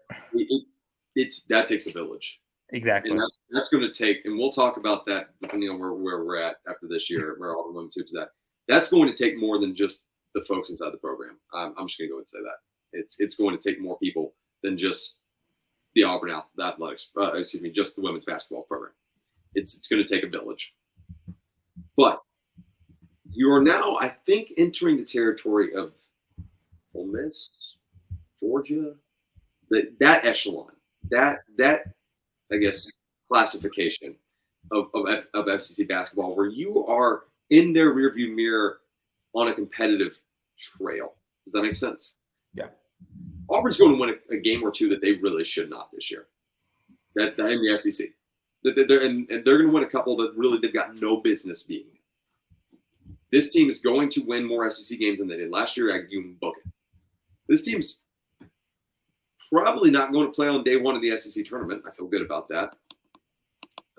That takes a village. Exactly. And that's going to take, and we'll talk about that depending on where we're at after this year, where Auburn women's hoops is at. That's going to take more than just the folks inside the program. I'm just going to go and say that. It's going to take more people than just the Auburn athletics, just the women's basketball program. It's going to take a village. But you are now, I think, entering the territory of Ole Miss, Georgia, that echelon, that I guess classification of FCC basketball, where you are in their rearview mirror on a competitive trail. Does that make sense? Yeah. Auburn's going to win a game or two that they really should not this year. That's in the SEC. They're going to win a couple that really they've got no business being. This team is going to win more SEC games than they did last year. You can book it. This team's probably not going to play on day one of the SEC tournament. I feel good about that.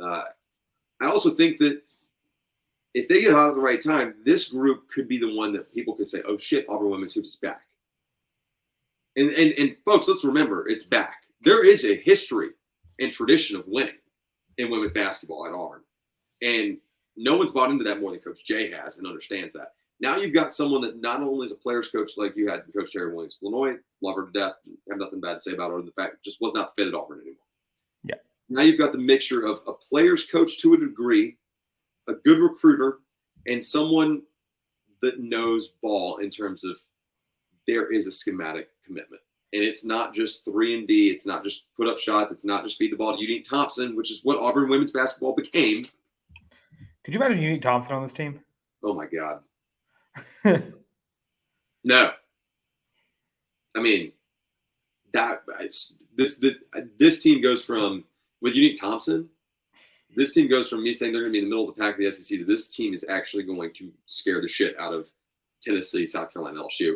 I also think that if they get hot at the right time, this group could be the one that people could say, oh, shit, Auburn women's hoops is back. And folks, let's remember, it's back. There is a history and tradition of winning in women's basketball at Auburn. And no one's bought into that more than Coach Jay has and understands that. Now you've got someone that not only is a player's coach like you had Coach Terry Williams-Flournoy, love her to death, have nothing bad to say about her, the fact just was not fit at Auburn anymore. Yeah. Now you've got the mixture of a player's coach to a degree, a good recruiter, and someone that knows ball in terms of there is a schematic commitment. And it's not just 3-and-D. It's not just put up shots. It's not just feed the ball to Unique Thompson, which is what Auburn women's basketball became. Could you imagine Unique Thompson on this team? Oh, my God. No. I mean, this team goes from with Unique Thompson. This team goes from me saying they're going to be in the middle of the pack of the SEC to this team is actually going to scare the shit out of Tennessee, South Carolina, LSU.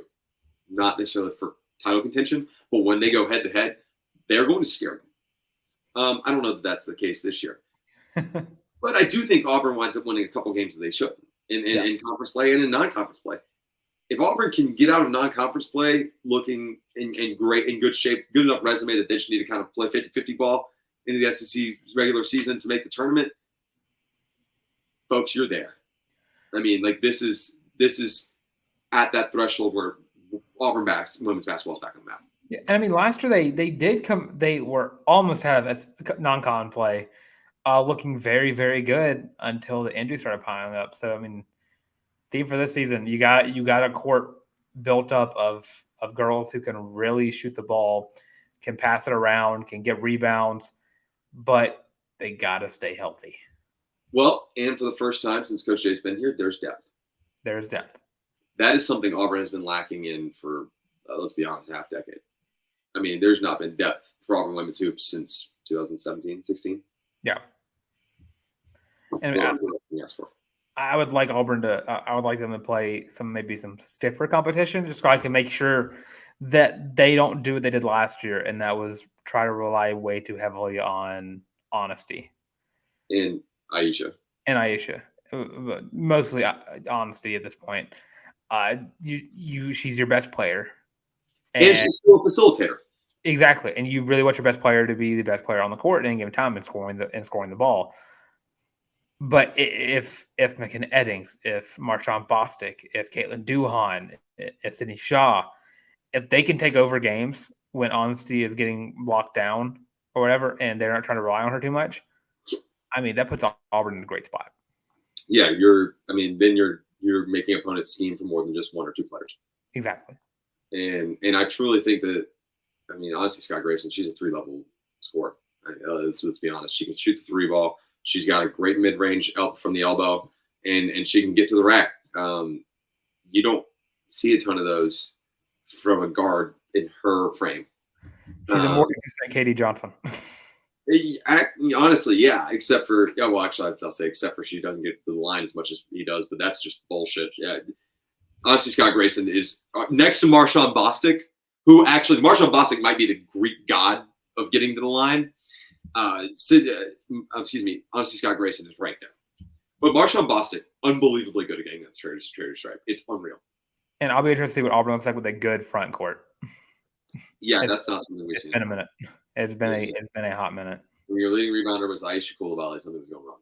Not necessarily for title contention, but when they go head to head, they're going to scare them. I don't know that that's the case this year, but I do think Auburn winds up winning a couple games that they shouldn't in conference play and in non-conference play. If Auburn can get out of non-conference play looking in good shape, good enough resume that they just need to kind of play 50-50 ball into the SEC regular season to make the tournament, folks, you're there. I mean, like this is at that threshold where Auburn women's basketball is back on the map. Yeah, and I mean, last year they did come. They were almost out of non-con play, looking very, very good until the injuries started piling up. So I mean, theme for this season, you got a court built up of girls who can really shoot the ball, can pass it around, can get rebounds, but they got to stay healthy. Well, and for the first time since Coach Jay's been here, there's depth. There's depth. That is something Auburn has been lacking in for, let's be honest, half decade. I mean, there's not been depth for Auburn women's hoops since 2017, 16. Yeah. And I would like Auburn I would like them to play maybe some stiffer competition, just so I can make sure that they don't do what they did last year, and that was try to rely way too heavily on honesty. And Aisha. Mostly honesty at this point. She's your best player. And she's still a facilitator. Exactly. And you really want your best player to be the best player on the court at any given time and scoring the ball. But if McKenna Eddings, if Marshawn Bostic, if Caitlin Duhan, if Sydney Shaw, if they can take over games when honesty is getting locked down or whatever, and they're not trying to rely on her too much, I mean, that puts Auburn in a great spot. Yeah, then you're making opponents scheme for more than just one or two players. Exactly. And I truly think that, I mean, honestly, Scott Grayson, she's a 3-level scorer. Let's be honest. She can shoot the 3 ball. She's got a great mid-range from the elbow, and she can get to the rack. You don't see a ton of those from a guard in her frame. She's a more consistent Katie Johnson. Honestly, yeah, except for I'll say except for she doesn't get to the line as much as he does, but that's just bullshit. Yeah, honestly, Scott Grayson is next to Marshawn Bostic, who actually Marshawn Bostic might be the Greek god of getting to the line. Honestly, Scott Grayson is right there. But Marshawn Bostic, unbelievably good at getting that traitor stripe. It's unreal. And I'll be interested to see what Auburn looks like with a good front court. Yeah, that's not something we've seen. It's been a minute. It's been a hot minute. When your leading rebounder was Aisha Coulibaly, something was going wrong.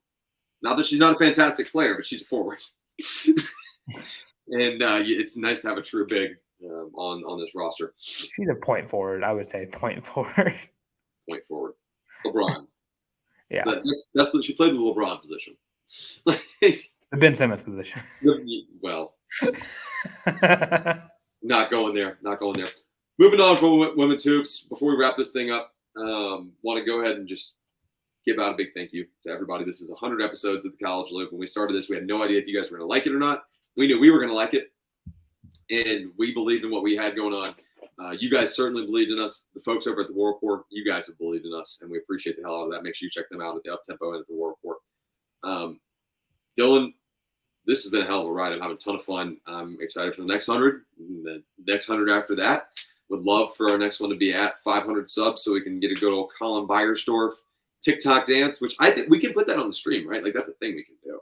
Not that she's not a fantastic player, but she's a forward. And it's nice to have a true big on this roster. She's a point forward, I would say. Point forward. Point forward. LeBron. Yeah. That's what she played the LeBron position. The Ben Simmons position. Well. Not going there. Moving on from women's hoops, before we wrap this thing up, want to go ahead and just give out a big thank you to everybody. This is 100 episodes of the College Loop. When we started this, we had no idea if you guys were going to like it or not. We knew we were going to like it, and we believed in what we had going on. You guys certainly believed in us. The folks over at the War Report, you guys have believed in us, and we appreciate the hell out of that. Make sure you check them out at the Uptempo and at the War Report. Dylan, this has been a hell of a ride. I'm having a ton of fun. I'm excited for the next 100, and the next 100 after that. Would love for our next one to be at 500 subs so we can get a good old Colin Beiersdorf TikTok dance, which I think we can put that on the stream, right? Like that's a thing we can do.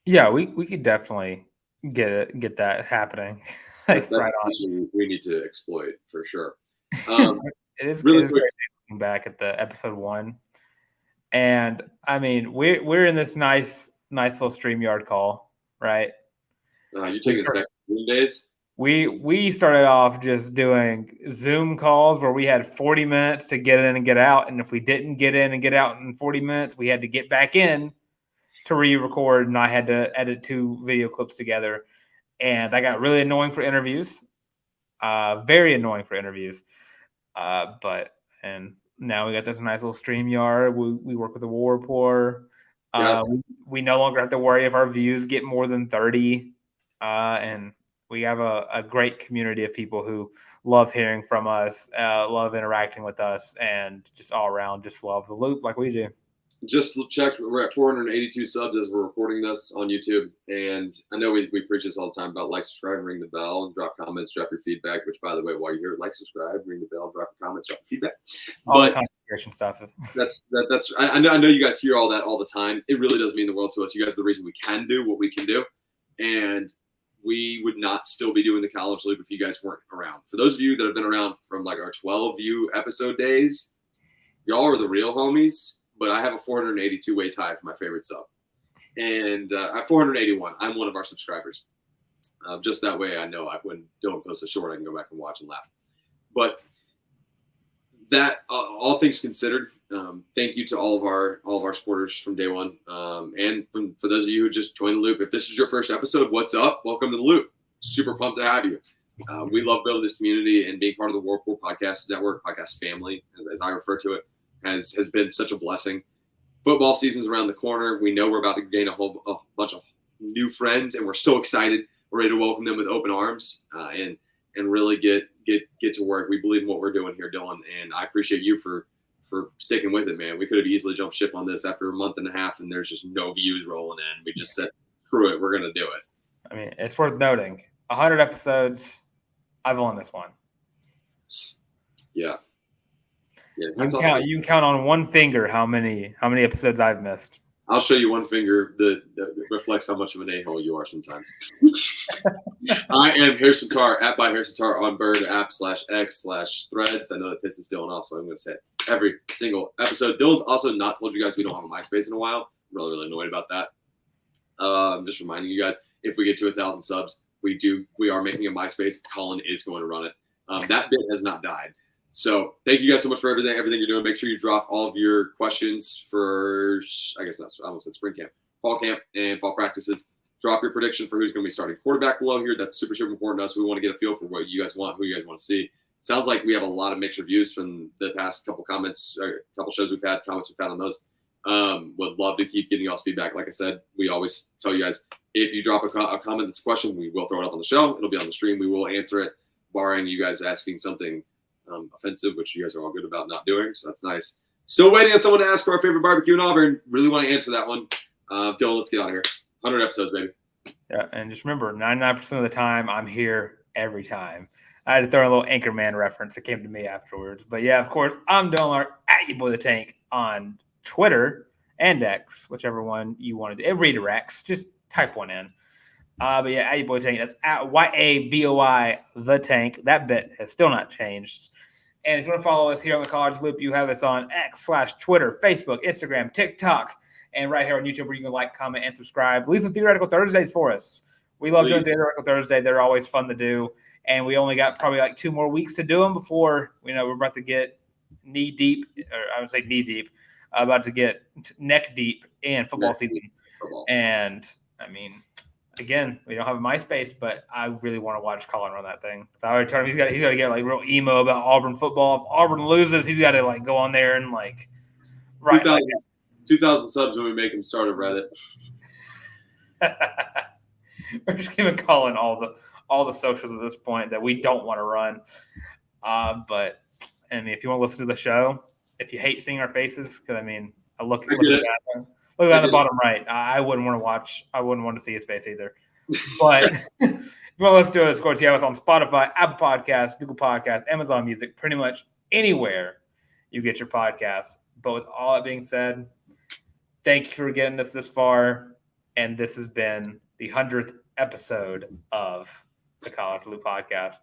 Yeah, we could definitely get that happening. That's right on. We need to exploit for sure. It is great looking back at the episode 1. And I mean, we're in this nice little StreamYard call, right? You're taking us back to Zoom days? We started off just doing Zoom calls where we had 40 minutes to get in and get out. And if we didn't get in and get out in 40 minutes, we had to get back in to re-record, and I had to edit 2 video clips together. And that got really annoying for interviews, very annoying for interviews. And now we got this nice little StreamYard. We work with the War Report. We no longer have to worry if our views get more than 30. And We have a great community of people who love hearing from us, love interacting with us, and just all around just love the Loop like we do. Just checked. We're at 482 subs as we're recording this on YouTube. And I know we preach this all the time about like, subscribe, ring the bell, and drop comments, drop your feedback, which, by the way, while you're here, like, subscribe, ring the bell, drop your comments, drop your feedback. All the conversation stuff. I know you guys hear all that all the time. It really does mean the world to us. You guys are the reason we can do what we can do. And we would not still be doing the College Loop if you guys weren't around. For those of you that have been around from like our 12-view episode days, y'all are the real homies. But I have a 482 way tie for my favorite sub. And at 481, I'm one of our subscribers. Just that way I know when Dylan posts a short, I can go back and watch and laugh. But that, all things considered, thank you to all of our supporters from day one. And for those of you who just joined the Loop, if this is your first episode of What's Up, welcome to the Loop. Super pumped to have you. We love building this community, and being part of the Whirlpool Podcast Network, podcast family, as I refer to it, has been such a blessing. Football season's around the corner. We know we're about to gain a bunch of new friends, and we're so excited. We're ready to welcome them with open arms and really get to work. We believe in what we're doing here, Dylan, and I appreciate you for sticking with it, man. We could have easily jumped ship on this after a month and a half, and there's just no views rolling in. We just said, screw it, we're going to do it. I mean, it's worth noting, 100 episodes, I've only missed one. Yeah. You can count on one finger how many episodes I've missed. I'll show you one finger that reflects how much of an a-hole you are sometimes. I am Harrison Tarr, at by Harrison Tarr on Bird app /X/threads. I know that pisses Dylan off, so I'm going to say it every single episode. Dylan's also not told you guys we don't have a MySpace in a while. I'm really, really annoyed about that. I'm just reminding you guys, if we get to 1,000 subs, we are making a MySpace. Colin is going to run it. That bit has not died. So thank you guys so much for everything you're doing. Make sure you drop all of your questions for, I almost said spring camp, fall camp, and fall practices. Drop your prediction for who's going to be starting quarterback below here. That's super, super important to us. We want to get a feel for what you guys want, who you guys want to see. Sounds like we have a lot of mixed reviews from the past couple comments, or couple shows we've had, comments we've had on those. Would love to keep getting y'all's feedback. Like I said, we always tell you guys, if you drop a comment that's a question, we will throw it up on the show. It'll be on the stream. We will answer it, barring you guys asking something offensive, which you guys are all good about not doing, so that's nice. Still waiting on someone to ask for our favorite barbecue in Auburn. Really want to answer that one. Dylan, let's get out of here. 100 episodes, baby. Yeah, and just remember, 99% of the time, I'm here every time. I had to throw in a little Anchorman reference that came to me afterwards. But yeah, of course, I'm Dylan Larck, at you boy the tank on Twitter and X, whichever one you wanted. It redirects. Just type one in. But yeah, at you boy tank. That's at YABOI the tank. That bit has still not changed. And if you want to follow us here on the College Loop, you have us on X/Twitter, Facebook, Instagram, TikTok, and right here on YouTube, where you can like, comment, and subscribe. Leave some Theoretical Thursdays for us. We love doing Theoretical Thursday. They're always fun to do. And we only got probably like 2 more weeks to do them before we're about to get knee deep, or I would say knee deep, about to get neck deep in football season. And I mean, again, we don't have a MySpace, but I really want to watch Colin run that thing. So I already told him he's got to get like real emo about Auburn football. If Auburn loses, he's got to like go on there and like write 2,000 subs when we make him start a Reddit. We're just giving Colin all the socials at this point that we don't want to run. But I mean, if you want to listen to the show, if you hate seeing our faces, because I mean, look at the bottom right. I wouldn't want to watch. I wouldn't want to see his face either. But if you want to listen to us, of course, you have us on Spotify, Apple Podcasts, Google Podcasts, Amazon Music, pretty much anywhere you get your podcasts. But with all that being said, thank you for getting us this far. And this has been the 100th episode of the College Loop Podcast.